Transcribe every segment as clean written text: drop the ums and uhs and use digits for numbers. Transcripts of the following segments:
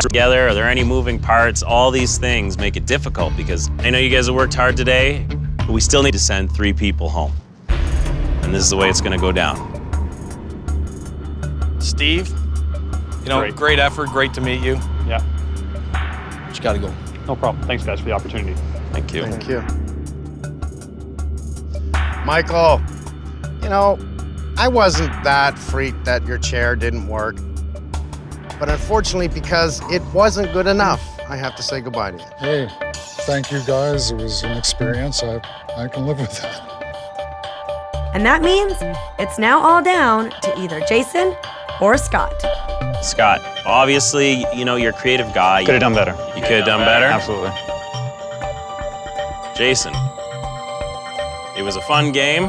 together? Are there any moving parts? All these things make it difficult because I know you guys have worked hard today, but we still need to send 3 people home. And this is the way it's gonna go down. Steve, you know, great effort, great to meet you. Yeah. Just gotta go. No problem. Thanks, guys, for the opportunity. Thank you. Thank you. Michael, you know, I wasn't that freaked that your chair didn't work. But unfortunately, because it wasn't good enough, I have to say goodbye to you. Hey, thank you guys. It was an experience. I can live with that. And that means it's now all down to either Jason or Scott. Scott, obviously, you know, you're a creative guy. Could have done better. You could have done better? Absolutely. Jason, it was a fun game,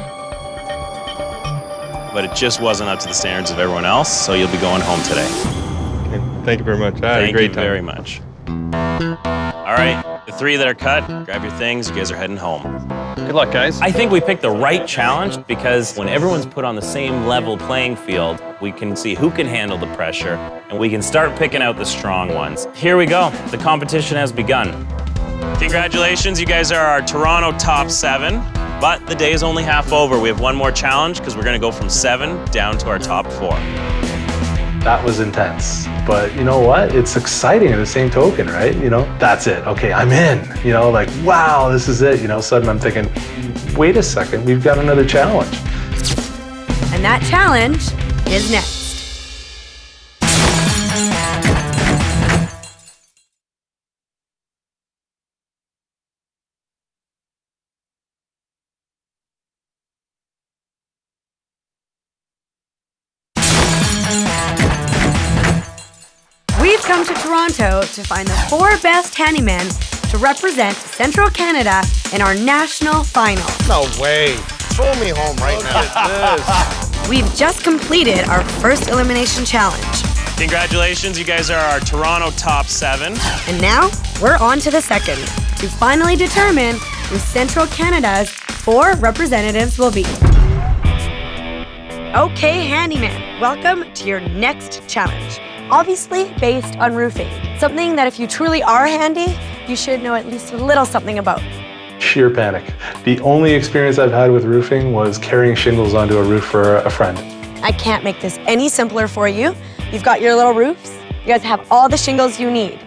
but it just wasn't up to the standards of everyone else, so you'll be going home today. Okay, thank you very much. I had a great time. Thank you very much. All right, the 3 that are cut, grab your things, you guys are heading home. Good luck, guys. I think we picked the right challenge because when everyone's put on the same level playing field, we can see who can handle the pressure and we can start picking out the strong ones. Here we go, the competition has begun. Congratulations, you guys are our Toronto top 7, but the day is only half over. We have one more challenge because we're gonna go from 7 down to our top 4. That was intense, but you know what? It's exciting in the same token, right? You know, that's it. Okay, I'm in. You know, like, wow, this is it. You know, suddenly I'm thinking, wait a second, we've got another challenge. And that challenge is next. We've come to Toronto to find the 4 best handymen to represent Central Canada in our national final. No way. Throw me home right now. We've just completed our first elimination challenge. Congratulations, you guys are our Toronto top 7. And now we're on to the second, to finally determine who Central Canada's 4 representatives will be. Okay, handyman, welcome to your next challenge. Obviously based on roofing, something that if you truly are handy, you should know at least a little something about. Sheer panic. The only experience I've had with roofing was carrying shingles onto a roof for a friend. I can't make this any simpler for you. You've got your little roofs. You guys have all the shingles you need.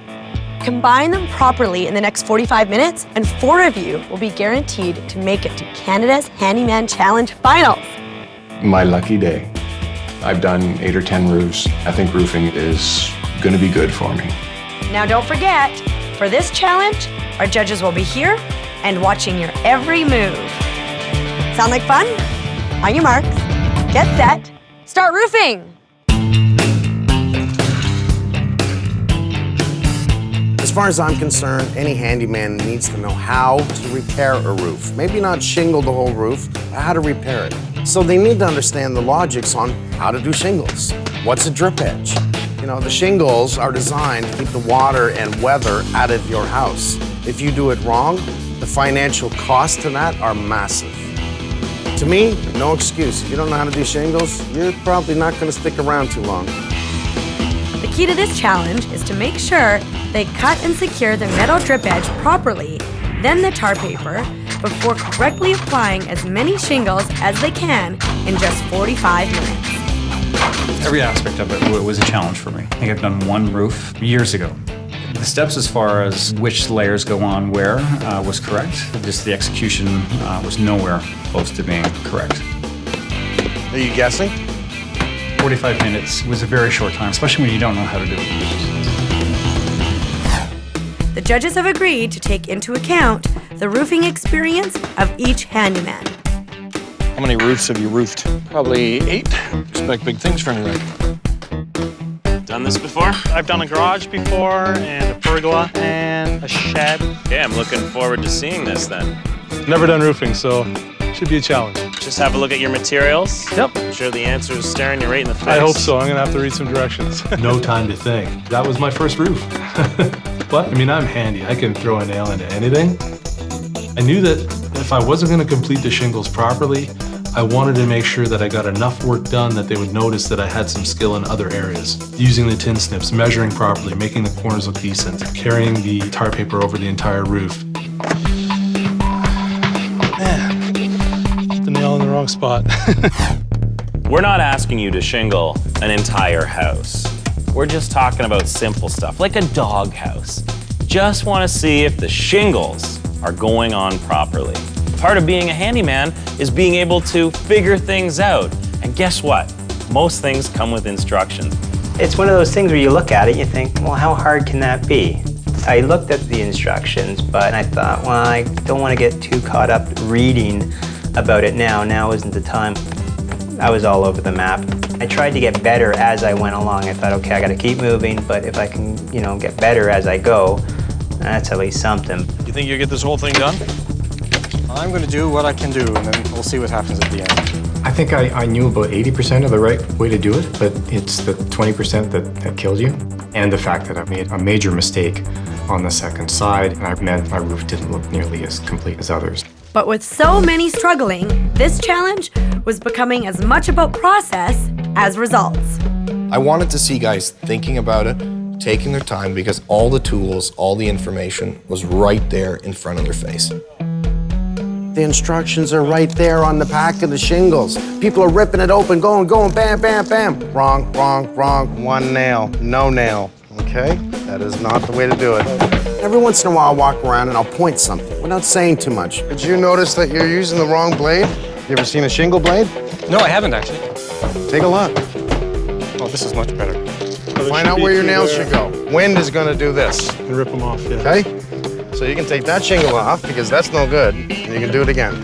Combine them properly in the next 45 minutes, and 4 of you will be guaranteed to make it to Canada's Handyman Challenge Finals. My lucky day. I've done 8 or 10 roofs. I think roofing is going to be good for me. Now don't forget, for this challenge, our judges will be here and watching your every move. Sound like fun? On your marks, get set, start roofing! As far as I'm concerned, any handyman needs to know how to repair a roof. Maybe not shingle the whole roof, but how to repair it. So they need to understand the logics on how to do shingles. What's a drip edge? You know, the shingles are designed to keep the water and weather out of your house. If you do it wrong, the financial costs to that are massive. To me, no excuse. If you don't know how to do shingles, you're probably not going to stick around too long. The key to this challenge is to make sure they cut and secure the metal drip edge properly, then the tar paper, before correctly applying as many shingles as they can in just 45 minutes. Every aspect of it was a challenge for me. I think I've done one roof years ago. The steps as far as which layers go on where was correct. Just the execution was nowhere close to being correct. Are you guessing? 45 minutes was a very short time, especially when you don't know how to do it. The judges have agreed to take into account the roofing experience of each handyman. How many roofs have you roofed? Probably 8. Expect big things from you. Done this before? I've done a garage before, and a pergola, and a shed. Okay, I'm looking forward to seeing this then. Never done roofing, so should be a challenge. Just have a look at your materials. Yep. I'm sure the answer is staring you right in the face. I hope so. I'm going to have to read some directions. No time to think. That was my first roof. But, I mean, I'm handy. I can throw a nail into anything. I knew that if I wasn't going to complete the shingles properly, I wanted to make sure that I got enough work done that they would notice that I had some skill in other areas. Using the tin snips, measuring properly, making the corners look decent, carrying the tar paper over the entire roof. Man, the nail in the wrong spot. We're not asking you to shingle an entire house. We're just talking about simple stuff, like a dog house. Just want to see if the shingles are going on properly. Part of being a handyman is being able to figure things out. And guess what? Most things come with instructions. It's one of those things where you look at it and you think, well, how hard can that be? I looked at the instructions, but I thought, well, I don't want to get too caught up reading about it now. Now isn't the time. I was all over the map. I tried to get better as I went along. I thought, okay, I got to keep moving, but if I can, get better as I go, that's at least something. You think you'll get this whole thing done? I'm going to do what I can do, and then we'll see what happens at the end. I think I knew about 80% of the right way to do it, but it's the 20% that kills you. And the fact that I made a major mistake on the second side, and I meant my roof didn't look nearly as complete as others. But with so many struggling, this challenge was becoming as much about process as results. I wanted to see guys thinking about it, taking their time, because all the tools, all the information was right there in front of their face. The instructions are right there on the back of the shingles. People are ripping it open, going, bam, bam, bam. Wrong, wrong, wrong, one nail, no nail, okay? That is not the way to do it. Every once in a while, I'll walk around and I'll point something without saying too much. Did you notice that you're using the wrong blade? You ever seen a shingle blade? No, I haven't actually. Take a look. Oh, this is much better. Find out where your nails should go. Wind is gonna do this. And rip them off, yeah. Okay? So you can take that shingle off because that's no good, and you can do it again.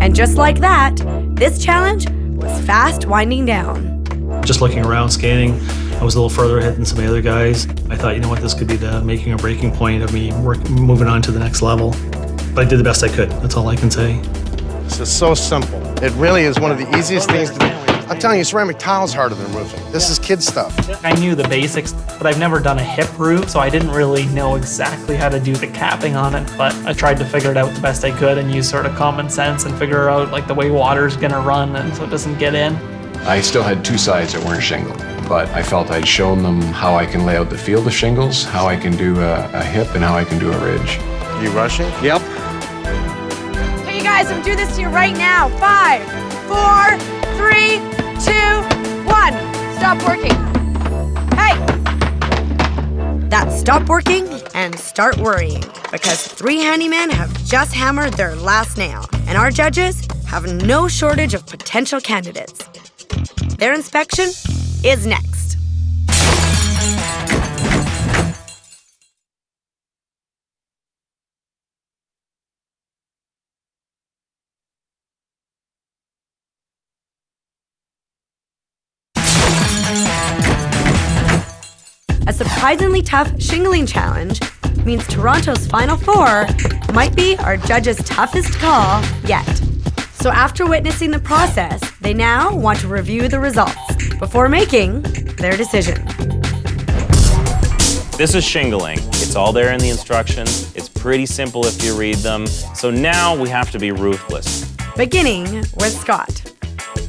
And just like that, this challenge was fast winding down. Just looking around, scanning, I was a little further ahead than some of the other guys. I thought, you know what, this could be the making or breaking point of me moving on to the next level. But I did the best I could, that's all I can say. This is so simple. It really is one of the easiest things to do. I'm telling you, ceramic tile's harder than roofing. This is kid stuff. I knew the basics, but I've never done a hip roof, so I didn't really know exactly how to do the capping on it, but I tried to figure it out the best I could and use sort of common sense and figure out like the way water's gonna run and so it doesn't get in. I still had two sides that weren't shingled, but I felt I'd shown them how I can lay out the field of shingles, how I can do a hip, and how I can do a ridge. You rushing? Yep. Okay, you guys, I'm doing this to you right now. 5, 4, 3, 2, 1. Stop working. Hey! That's stop working and start worrying, because 3 handymen have just hammered their last nail, and our judges have no shortage of potential candidates. Their inspection is next. A surprisingly tough shingling challenge means Toronto's Final 4 might be our judges' toughest call yet. So after witnessing the process, they now want to review the results before making their decision. This is shingling. It's all there in the instructions. It's pretty simple if you read them. So now we have to be ruthless. Beginning with Scott.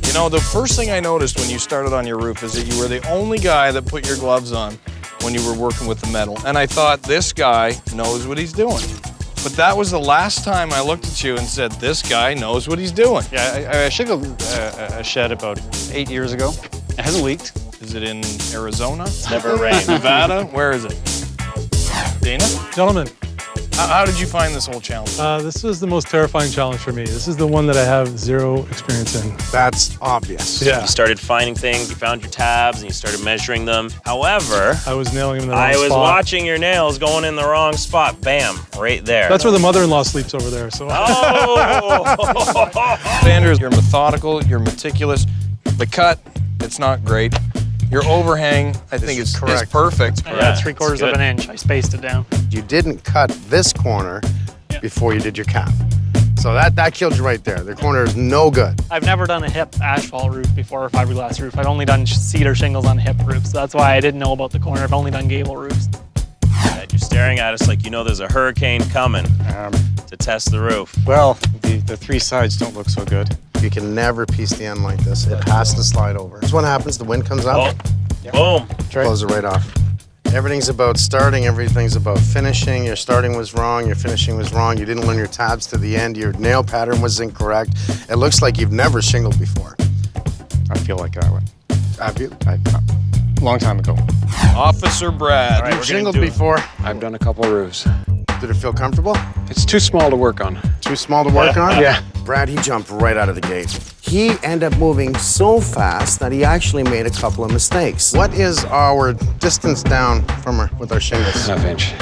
You know, the first thing I noticed when you started on your roof is that you were the only guy that put your gloves on when you were working with the metal. And I thought, this guy knows what he's doing. But that was the last time I looked at you and said, this guy knows what he's doing. Yeah, I shingled a shed about 8 years ago. It hasn't leaked. Is it in Arizona? Never rained. Nevada? Where is it? Dana? Gentlemen, how did you find this whole challenge? this was the most terrifying challenge for me. This is the one that I have zero experience in. That's obvious. Yeah. You started finding things, you found your tabs, and you started measuring them. However, I was nailing them in the wrong I was spot. watching your nails going in the wrong spot. Bam, right there. That's where the mother-in-law sleeps over there, so. Oh! Sanders, you're methodical, you're meticulous. The cut, it's not great. Your overhang, I think is perfect. I got 3/4 of an inch. I spaced it down. You didn't cut this corner before you did your cap. So that killed you right there. The corner is no good. I've never done a hip asphalt roof before, or fiberglass roof. I've only done cedar shingles on hip roofs. So that's why I didn't know about the corner. I've only done gable roofs. You had your staring at us like you know there's a hurricane coming to test the roof. Well, the three sides don't look so good. You can never piece the end like this. It has to slide over. That's what happens. The wind comes up. Boom. Close it right off. Everything's about starting. Everything's about finishing. Your starting was wrong. Your finishing was wrong. You didn't learn your tabs to the end. Your nail pattern was incorrect. It looks like you've never shingled before. I feel like that one. Have you? Long time ago. Officer Brad. You've shingled before. I've done a couple of roofs. Did it feel comfortable? It's too small to work on. Too small to work on? Yeah. Brad, he jumped right out of the gate. He ended up moving so fast that he actually made a couple of mistakes. What is our distance down from with our shingles? Half inch.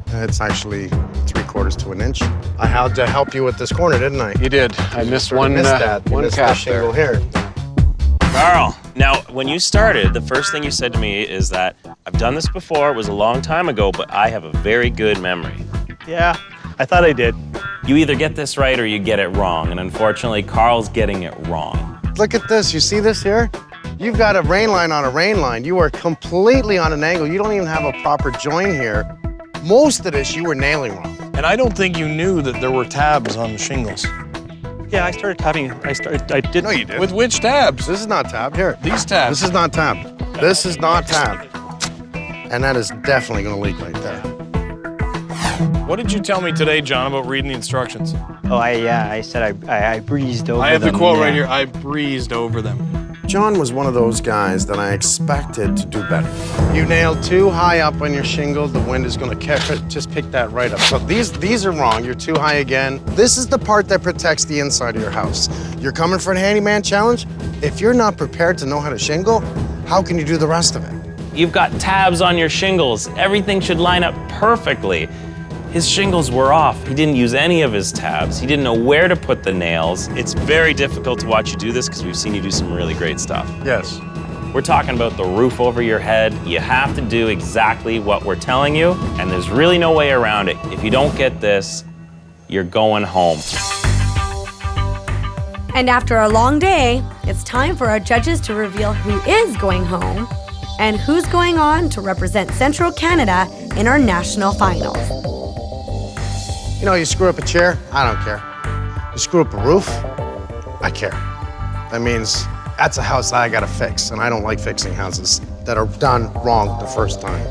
It's actually 3/4 to an inch. I had to help you with this corner, didn't I? You did. I missed You one, missed that. You one missed cap the shingle there. here. Carl, now when you started, the first thing you said to me is that I've done this before, it was a long time ago, but I have a very good memory. Yeah, I thought I did. You either get this right or you get it wrong, and unfortunately, Carl's getting it wrong. Look at this. You see this here? You've got a rain line on a rain line. You are completely on an angle. You don't even have a proper join here. Most of this you were nailing wrong. And I don't think you knew that there were tabs on the shingles. Yeah, I started tabbing. I did. No, you did. With which tabs? This is not tabbed. Here. These tabs. This is not tabbed. This is not tabbed. And that is definitely going to leak right there. What did you tell me today, John, about reading the instructions? Oh, I said I breezed over them. I have the quote yeah. right here. I breezed over them. John was one of those guys that I expected to do better. You nailed too high up on your shingle, the wind is gonna catch it, just pick that right up. So these are wrong, you're too high again. This is the part that protects the inside of your house. You're coming for a handyman challenge? If you're not prepared to know how to shingle, how can you do the rest of it? You've got tabs on your shingles. Everything should line up perfectly. His shingles were off. He didn't use any of his tabs. He didn't know where to put the nails. It's very difficult to watch you do this because we've seen you do some really great stuff. Yes. We're talking about the roof over your head. You have to do exactly what we're telling you, and there's really no way around it. If you don't get this, you're going home. And after a long day, it's time for our judges to reveal who is going home and who's going on to represent Central Canada in our national finals. You know, you screw up a chair, I don't care. You screw up a roof, I care. That means that's a house I gotta fix, and I don't like fixing houses that are done wrong the first time.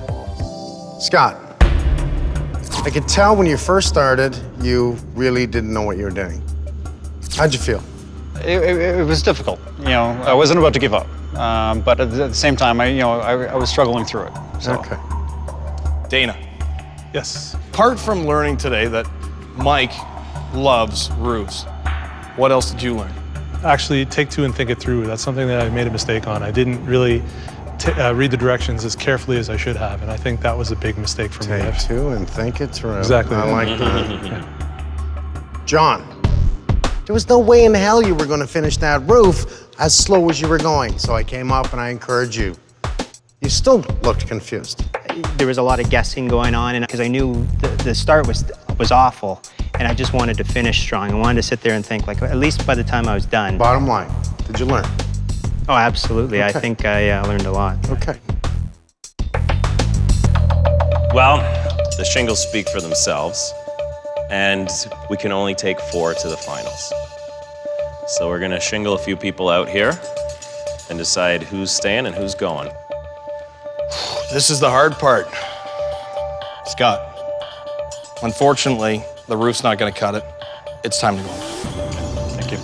Scott, I could tell when you first started, you really didn't know what you were doing. How'd you feel? It was difficult. You know, I wasn't about to give up, but at the same time, I was struggling through it. So. Okay. Dana. Yes. Apart from learning today that Mike loves roofs, what else did you learn? Actually, take two and think it through. That's something that I made a mistake on. I didn't really read the directions as carefully as I should have, and I think that was a big mistake for me. Take two and think it through. Exactly. I like that. John, there was no way in hell you were going to finish that roof as slow as you were going, so I came up and I encouraged you. You still looked confused. There was a lot of guessing going on, and because I knew the start was awful, and I just wanted to finish strong. I wanted to sit there and think, like, at least by the time I was done. Bottom line, did you learn? Oh, absolutely. Okay. I think I learned a lot. Okay. Well, the shingles speak for themselves, and we can only take 4 to the finals. So we're gonna shingle a few people out here and decide who's staying and who's going. This is the hard part. Scott, unfortunately, the roof's not gonna cut it. It's time to go. Thank you.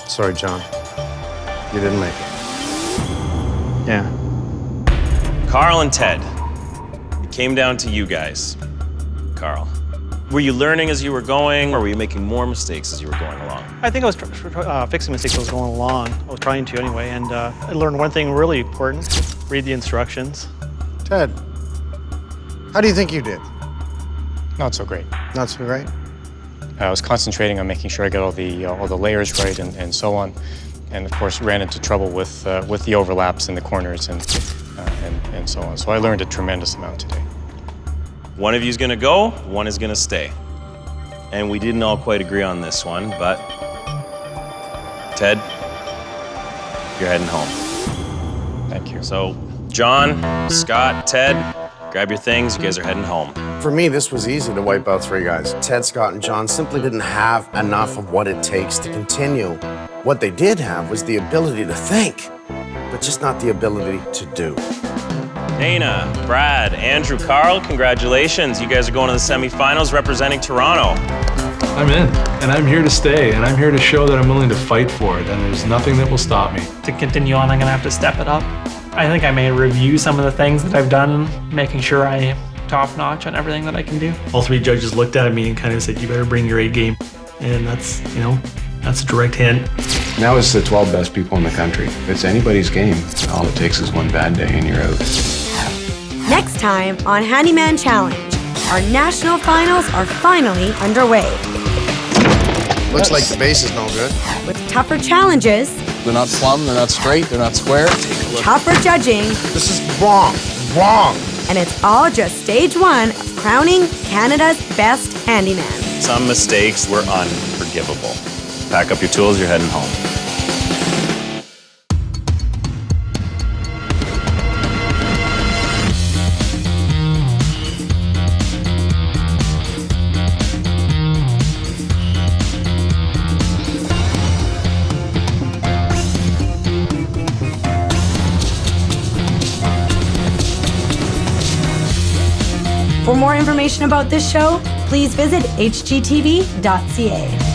Sorry, John. You didn't make it. Yeah. Carl and Ted, it came down to you guys. Carl, were you learning as you were going, or were you making more mistakes as you were going along? I think I was fixing mistakes as I was going along. I was trying to anyway, and I learned one thing really important: read the instructions. Ted, how do you think you did? Not so great. Not so great? I was concentrating on making sure I got all the layers right and so on, and of course ran into trouble with the overlaps in the corners and so on. So I learned a tremendous amount today. One of you's gonna go, one is gonna stay. And we didn't all quite agree on this one, but Ted, you're heading home. Thank you. So John, Scott, Ted, grab your things. You guys are heading home. For me, this was easy to wipe out 3 guys. Ted, Scott, and John simply didn't have enough of what it takes to continue. What they did have was the ability to think, but just not the ability to do. Dana, Brad, Andrew, Carl, congratulations. You guys are going to the semifinals representing Toronto. I'm in, and I'm here to stay, and I'm here to show that I'm willing to fight for it, and there's nothing that will stop me. To continue on, I'm gonna have to step it up. I think I may review some of the things that I've done, making sure I'm top notch on everything that I can do. All 3 judges looked at me and kind of said, you better bring your A game. And that's, you know, that's a direct hint. Now it's the 12 best people in the country. It's anybody's game. All it takes is one bad day and you're out. Next time on Handyman Challenge, our national finals are finally underway. Looks like the base is no good. With tougher challenges, They're not plumb, they're not straight, they're not square. tougher judging, This is wrong. and it's all just stage 1 of crowning Canada's best handyman. Some mistakes were unforgivable. Pack up your tools, you're heading home. For more information about this show, please visit hgtv.ca.